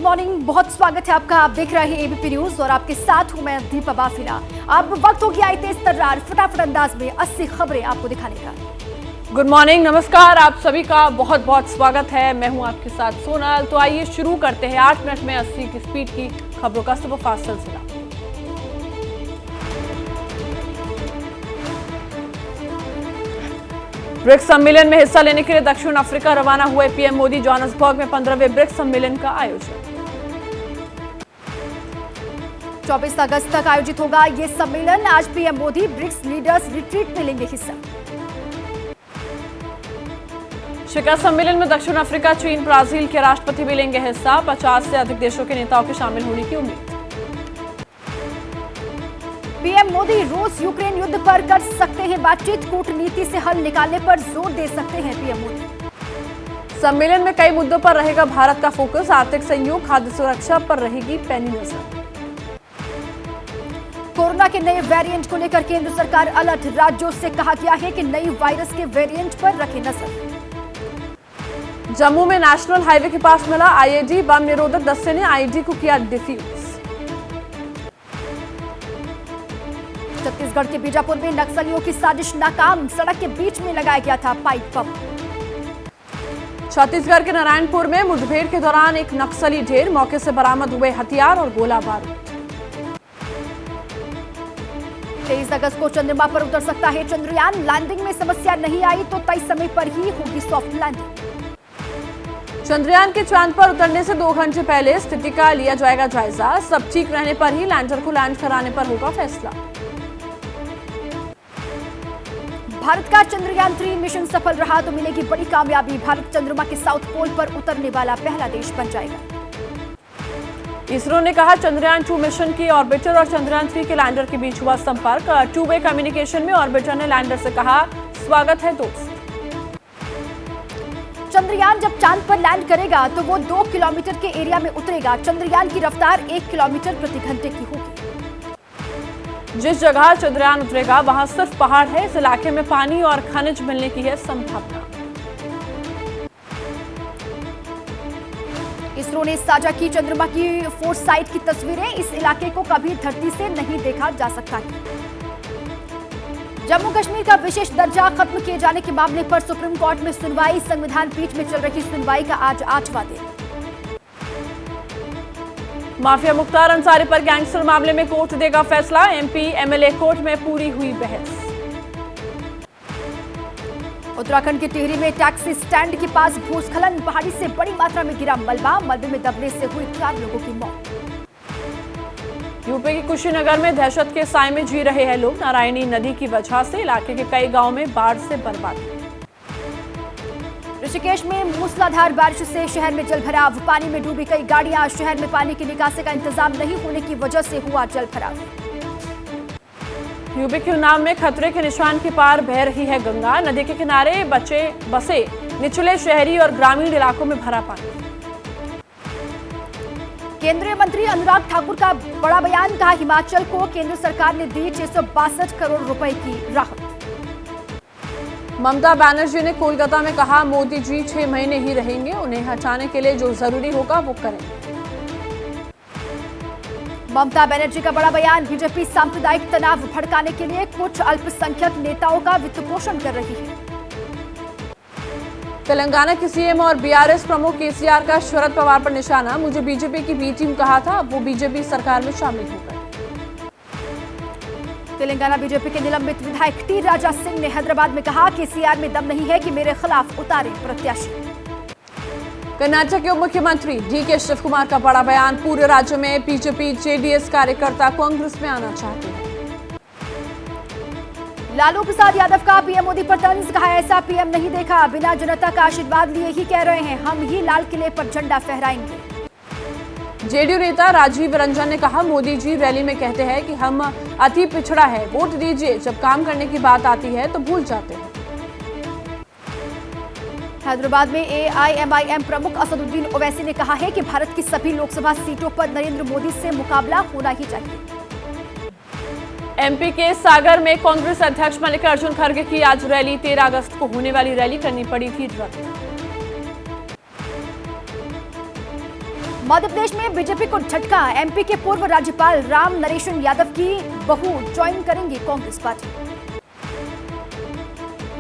Morning, बहुत स्वागत है आपका। आप देख रहे हैं एबीपी न्यूज और आपके साथ हूं मैं दीपा बाफिला। अब वक्त हो गया है तेज तर्रार फटाफट अंदाज में 80 खबरें आपको दिखाने का। गुड मॉर्निंग, नमस्कार, आप सभी का बहुत बहुत स्वागत है। मैं हूं आपके साथ सोनल। तो आइए शुरू करते हैं 8 मिनट में 80 की स्पीड की खबरों का सुपरफास्ट सिलसिला। ब्रिक्स सम्मेलन में हिस्सा लेने के लिए दक्षिण अफ्रीका रवाना हुए पीएम मोदी। जोहान्सबर्ग में 15वें ब्रिक्स सम्मेलन का आयोजन 24 अगस्त तक आयोजित होगा ये सम्मेलन। आज PM Modi BRICS leaders retreat में लेंगे हिस्सा। शिखर सम्मेलन में दक्षिण अफ्रीका, चीन, ब्राजील के राष्ट्रपति भी लेंगे हिस्सा। 50 से अधिक देशों के नेताओं के शामिल होने की उम्मीद। पीएम मोदी रूस यूक्रेन युद्ध पर कर सकते हैं बातचीत। कूटनीति से हल निकालने पर जोर दे सकते हैं पीएम मोदी। सम्मेलन में कई मुद्दों पर रहेगा भारत का फोकस। आर्थिक सहयोग, खाद्य सुरक्षा पर रहेगी पैनी नजर। कोरोना के नए वेरिएंट को लेकर केंद्र सरकार अलर्ट। राज्यों से कहा गया है कि नई वायरस के वेरिएंट पर रखें नजर। जम्मू में नेशनल हाईवे के पास मिला आईईडी। बम निरोधक दस्ते ने आईईडी को किया डिफ्यूज। छत्तीसगढ़ के बीजापुर में नक्सलियों की साजिश नाकाम। सड़क के बीच में लगाया गया था पाइप बम। छत्तीसगढ़ के नारायणपुर में मुठभेड़ के दौरान एक नक्सली ढेर। मौके से बरामद हुए हथियार और गोला बारूद। 23 अगस्त को चंद्रमा पर उतर सकता है चंद्रयान। लैंडिंग में समस्या नहीं आई तो तय समय पर ही होगी सॉफ्ट लैंडिंग। चंद्रयान के चांद पर उतरने से 2 घंटे पहले स्थिति का लिया जाएगा जायजा। सब ठीक रहने पर ही लैंडर को लैंड कराने पर होगा फैसला। भारत का चंद्रयान 3 मिशन सफल रहा तो मिलेगी बड़ी कामयाबी। भारत चंद्रमा के साउथ पोल पर उतरने वाला पहला देश बन जाएगा। इसरो ने कहा चंद्रयान 2 मिशन की ऑर्बिटर और चंद्रयान 3 के लैंडर के बीच हुआ संपर्क। 2 वे कम्युनिकेशन में ऑर्बिटर ने लैंडर से कहा, स्वागत है दोस्त। चंद्रयान जब चांद पर लैंड करेगा तो वो 2 किलोमीटर के एरिया में उतरेगा। चंद्रयान की रफ्तार 1 किलोमीटर प्रति घंटे की होगी। जिस जगह चंद्रयान उतरेगा वहां सिर्फ पहाड़ है। इस इलाके में पानी और खनिज मिलने की है संभावना। इसरो ने साझा की चंद्रमा की फोरसाइट की तस्वीरें। इस इलाके को कभी धरती से नहीं देखा जा सकता है। जम्मू कश्मीर का विशेष दर्जा खत्म किए जाने के मामले पर सुप्रीम कोर्ट में सुनवाई। संविधान पीठ में चल रही सुनवाई का आज 8वां दिन। माफिया मुख्तार अंसारी पर गैंगस्टर मामले में कोर्ट देगा फैसला। एमपी एमएलए कोर्ट में पूरी हुई बहस। उत्तराखंड के टिहरी में टैक्सी स्टैंड के पास भूस्खलन। पहाड़ी से बड़ी मात्रा में गिरा मलबा। मलबे में दबने से हुई 4 लोगों की मौत। यूपी के कुशीनगर में दहशत के साए में जी रहे हैं लोग। नारायणी नदी की वजह से इलाके के कई गांव में बाढ़ से बर्बादी। ऋषिकेश में मूसलाधार बारिश से शहर में जलभराव। पानी में डूबी कई गाड़ियां। शहर में पानी की निकासी का इंतजाम नहीं होने की वजह से हुआ जलभराव। यूपी के उन्नाव में खतरे के निशान के पार बह रही है गंगा। नदी के किनारे बसे निचले शहरी और ग्रामीण इलाकों में भरा पानी। केंद्रीय मंत्री अनुराग ठाकुर का बड़ा बयान। कहा हिमाचल को केंद्र सरकार ने दी 662 करोड़ रुपए की राहत। ममता बनर्जी ने कोलकाता में कहा मोदी जी 6 महीने ही रहेंगे। उन्हें हटाने के लिए जो जरूरी होगा वो करें। ममता बनर्जी का बड़ा बयान। बीजेपी सांप्रदायिक तनाव भड़काने के लिए कुछ अल्पसंख्यक नेताओं का वित्तपोषण कर रही है। तेलंगाना के सीएम और बीआरएस प्रमुख केसीआर का शरद पवार पर निशाना। मुझे बीजेपी की बी टीम कहा था, अब वो बीजेपी सरकार में शामिल हो गए। तेलंगाना बीजेपी के निलंबित विधायक टी राजा सिंह ने हैदराबाद में कहा केसीआर में दम नहीं है कि मेरे खिलाफ उतारे प्रत्याशी। कर्नाटक के उप मुख्यमंत्री डीके शिव कुमार का बड़ा बयान। पूरे राज्य में बीजेपी जेडीएस कार्यकर्ता कांग्रेस में आना चाहते हैं। लालू प्रसाद यादव का पीएम मोदी पर तंज। कहा ऐसा पीएम नहीं देखा। बिना जनता का आशीर्वाद लिए ही कह रहे हैं, हम ही लाल किले पर झंडा फहराएंगे। जेडीयू नेता राजीव रंजन ने कहा मोदी जी रैली में कहते हैं कि हम अति पिछड़ा है, वोट दीजिए। जब काम करने की बात आती है तो भूल जाते हैं। हैदराबाद में एआईएमआईएम प्रमुख असदुद्दीन ओवैसी ने कहा है कि भारत की सभी लोकसभा सीटों पर नरेंद्र मोदी से मुकाबला होना ही चाहिए। एमपी के सागर में कांग्रेस अध्यक्ष मल्लिकार्जुन खड़गे की आज रैली। 13 अगस्त को होने वाली रैली करनी पड़ी थी रद्द। मध्य प्रदेश में बीजेपी को झटका। एमपी के पूर्व राज्यपाल राम नरेशन यादव की बहू ज्वाइन करेंगी कांग्रेस पार्टी।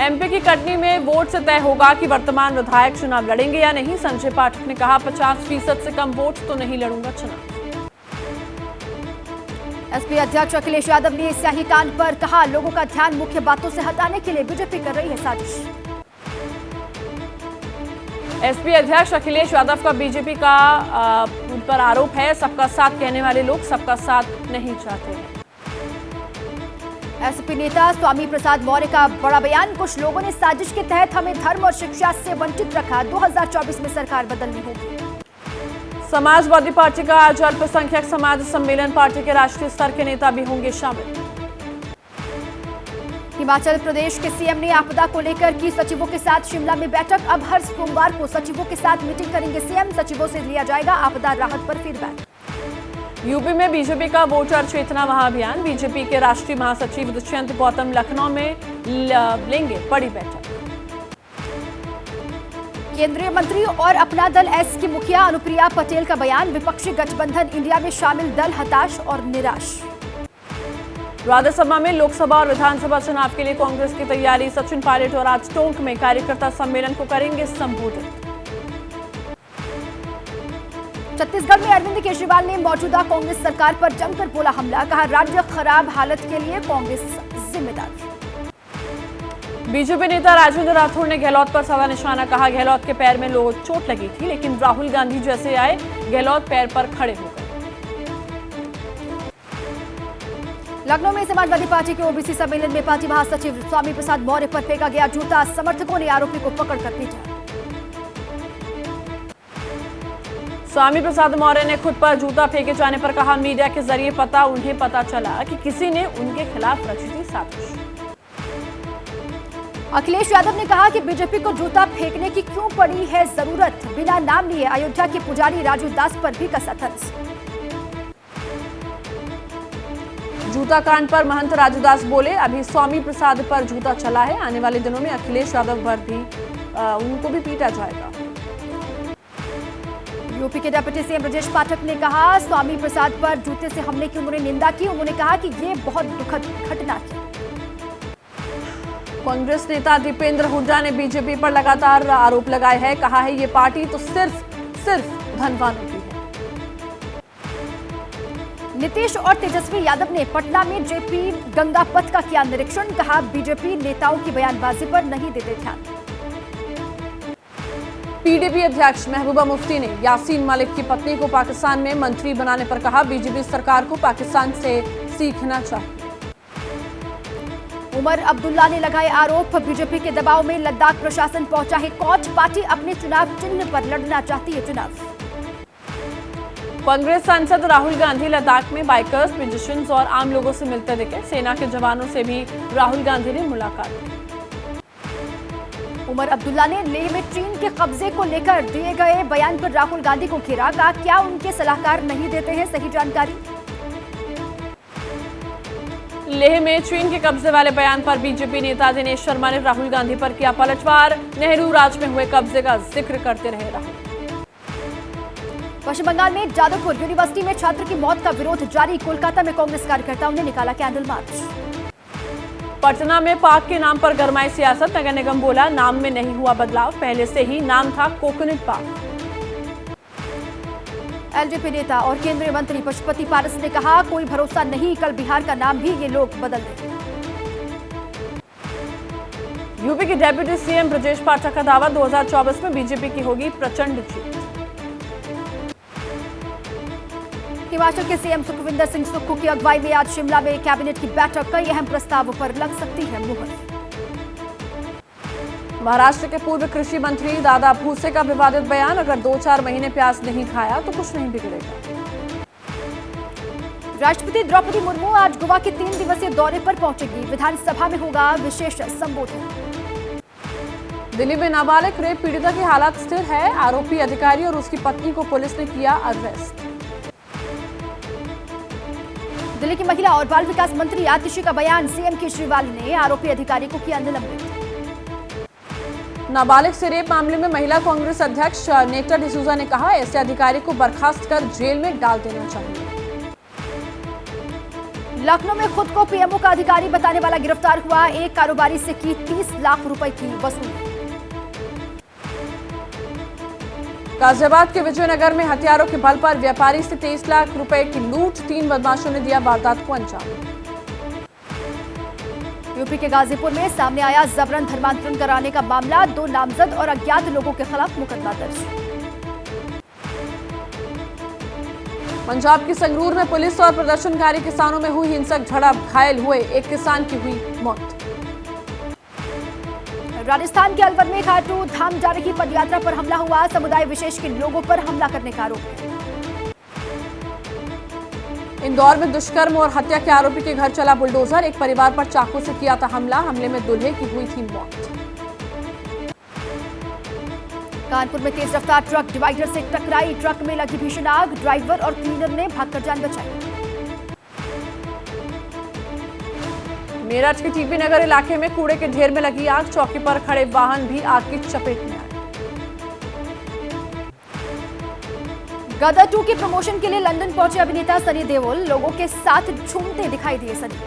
एमपी की कटनी में वोट से तय होगा कि वर्तमान विधायक चुनाव लड़ेंगे या नहीं। संजय पाठक ने कहा 50% से कम वोट तो नहीं लड़ूंगा चुनाव। एसपी अध्यक्ष अखिलेश यादव ने स्याही कांड पर कहा, लोगों का ध्यान मुख्य बातों से हटाने के लिए बीजेपी कर रही है साजिश। एसपी अध्यक्ष अखिलेश यादव का बीजेपी का उन पर आरोप है, सबका साथ कहने वाले लोग सबका साथ नहीं चाहते हैं। एसपी नेता स्वामी प्रसाद मौर्य का बड़ा बयान, कुछ लोगों ने साजिश के तहत हमें धर्म और शिक्षा से वंचित रखा, 2024 में सरकार बदलनी होगी। समाजवादी पार्टी का आज अल्पसंख्यक समाज सम्मेलन, पार्टी के राष्ट्रीय स्तर के नेता भी होंगे शामिल। हिमाचल प्रदेश के सीएम ने आपदा को लेकर की सचिवों के साथ शिमला में बैठक। अब हर सोमवार को सचिवों के साथ मीटिंग करेंगे सीएम, सचिवों से लिया जाएगा आपदा राहत पर फीडबैक। यूपी में बीजेपी का वोटर चेतना महाअभियान, बीजेपी के राष्ट्रीय महासचिव दुष्यंत गौतम लखनऊ में लेंगे बड़ी बैठक। केंद्रीय मंत्री और अपना दल एस की मुखिया अनुप्रिया पटेल का बयान, विपक्षी गठबंधन इंडिया में शामिल दल हताश और निराश। राज्यसभा में लोकसभा और विधानसभा चुनाव के लिए कांग्रेस की तैयारी, सचिन पायलट और आज टोंक में कार्यकर्ता सम्मेलन को करेंगे संबोधित। छत्तीसगढ़ में अरविंद केजरीवाल ने मौजूदा कांग्रेस सरकार पर जमकर बोला हमला, कहा राज्य खराब हालत के लिए कांग्रेस जिम्मेदार। बीजेपी नेता राजेंद्र राठौड़ ने गहलोत पर सवाल निशाना, कहा गहलोत के पैर में चोट लगी थी लेकिन राहुल गांधी जैसे आए गहलोत पैर पर खड़े हो गए। लखनऊ में समाजवादी पार्टी के ओबीसी सम्मेलन में पार्टी महासचिव स्वामी प्रसाद मौर्य पर फेंका गया जूता, समर्थकों ने आरोपी को पकड़कर पीटा। स्वामी प्रसाद मौर्य ने खुद पर जूता फेंके जाने पर कहा, मीडिया के जरिए उन्हें पता चला कि किसी ने उनके खिलाफ रची थी साजिश। अखिलेश यादव ने कहा कि बीजेपी को जूता फेंकने की क्यों पड़ी है जरूरत, बिना नाम लिए अयोध्या के पुजारी राजू दास पर भी कसा तंज। जूता कांड पर महंत राजूदास बोले, अभी स्वामी प्रसाद पर जूता चला है, आने वाले दिनों में अखिलेश यादव पर भी उनको भी पीटा जाएगा। यूपी के डिप्टी सीएम ब्रजेश पाठक ने कहा, स्वामी प्रसाद पर जूते से हमले की उन्होंने निंदा की। उन्होंने कहा कि ये बहुत दुखद घटना है। कांग्रेस नेता दीपेंद्र हुड्डा ने बीजेपी पर लगातार आरोप लगाए हैं, कहा है ये पार्टी तो सिर्फ धनवानों की है। नीतीश और तेजस्वी यादव ने पटना में जेपी गंगा पथ का किया निरीक्षण, कहा बीजेपी नेताओं की बयानबाजी पर नहीं देते ध्यान। पीडीपी अध्यक्ष महबूबा मुफ्ती ने यासीन मलिक की पत्नी को पाकिस्तान में मंत्री बनाने पर कहा, बीजेपी सरकार को पाकिस्तान से सीखना चाहिए। उमर अब्दुल्ला ने लगाए आरोप, बीजेपी के दबाव में लद्दाख प्रशासन पहुंचा है कोच, पार्टी अपने चुनाव चिन्ह पर लड़ना चाहती है चुनाव। कांग्रेस सांसद राहुल गांधी लद्दाख में बाइकर्स, म्यूजिशियंस और आम लोगों से मिलते दिखे, सेना के जवानों से भी राहुल गांधी ने मुलाकात की। उमर अब्दुल्ला ने लेह में चीन के कब्जे को लेकर दिए गए बयान पर राहुल गांधी को घेरा, कहा क्या उनके सलाहकार नहीं देते हैं सही जानकारी। लेह में चीन के कब्जे वाले बयान पर बीजेपी नेता दिनेश शर्मा ने राहुल गांधी पर किया पलटवार, नेहरू राज में हुए कब्जे का जिक्र करते रहे राहुल। पश्चिम बंगाल में जादवपुर यूनिवर्सिटी में छात्र की मौत का विरोध जारी, कोलकाता में कांग्रेस कार्यकर्ताओं ने निकाला कैंडल मार्च। पटना में पाक के नाम पर गरमाई सियासत, नगर निगम बोला नाम में नहीं हुआ बदलाव, पहले से ही नाम था कोकोनट पार्क। एलजेपी नेता और केंद्रीय मंत्री पशुपति पारस ने कहा, कोई भरोसा नहीं, कल बिहार का नाम भी ये लोग बदल दें। यूपी के डिप्टी सीएम ब्रजेश पाठक का दावा, 2024 में बीजेपी की होगी प्रचंड जीत। हिमाचल के सीएम सुखविंदर सिंह सुक्खू की अगुवाई में आज शिमला में कैबिनेट की बैठक, कई अहम प्रस्तावों पर लग सकती है मुहर। महाराष्ट्र के पूर्व कृषि मंत्री दादा भूसे का विवादित बयान, अगर 2-4 महीने प्याज नहीं खाया तो कुछ नहीं बिगड़ेगा। राष्ट्रपति द्रौपदी मुर्मू आज गोवा के 3 दिवसीय दौरे पर पहुंचेगी, विधानसभा में होगा विशेष संबोधन। दिल्ली में नाबालिग रेप पीड़िता की हालत स्थिर है, आरोपी अधिकारी और उसकी पत्नी को पुलिस ने किया अरेस्ट। दिल्ली की महिला और बाल विकास मंत्री आतिशी का बयान, सीएम केजरीवाल ने आरोपी अधिकारी को किया निलंबित। नाबालिग से रेप मामले में महिला कांग्रेस अध्यक्ष नेटा डिसूजा ने कहा, ऐसे अधिकारी को बर्खास्त कर जेल में डाल देना चाहिए। लखनऊ में खुद को पीएमओ का अधिकारी बताने वाला गिरफ्तार हुआ। एक कारोबारी से की 30 लाख रुपए की वसूली। गाजियाबाद के विजयनगर में हथियारों के बल पर व्यापारी से 23 लाख रुपए की लूट, 3 बदमाशों ने दिया वारदात को अंजाम। यूपी के गाजीपुर में सामने आया जबरन धर्मांतरण कराने का मामला। 2 नामजद और अज्ञात लोगों के खिलाफ मुकदमा दर्ज। पंजाब के संगरूर में पुलिस और प्रदर्शनकारी किसानों में हुई हिंसक झड़प, घायल हुए एक किसान की हुई मौत। राजस्थान के अलवर में खाटू धाम जा रही पदयात्रा पर हमला हुआ। समुदाय विशेष के लोगों पर हमला करने का आरोप। इंदौर में दुष्कर्म और हत्या के आरोपी के घर चला बुलडोजर, एक परिवार पर चाकू से किया था हमला। हमले में दूल्हे की हुई थी मौत। कानपुर में तेज रफ्तार ट्रक डिवाइडर से टकराई। ट्रक में लगी भीषण आग, ड्राइवर और क्लीनर ने भागकर जान बचाई। मेरठ के टीबी नगर इलाके में कूड़े के ढेर में लगी आग, चौकी पर खड़े वाहन भी आग की चपेट में आए। गदर 2 के प्रमोशन के लिए लंदन पहुंचे अभिनेता सनी देओल। लोगों के साथ झूमते दिखाई दिए सनी।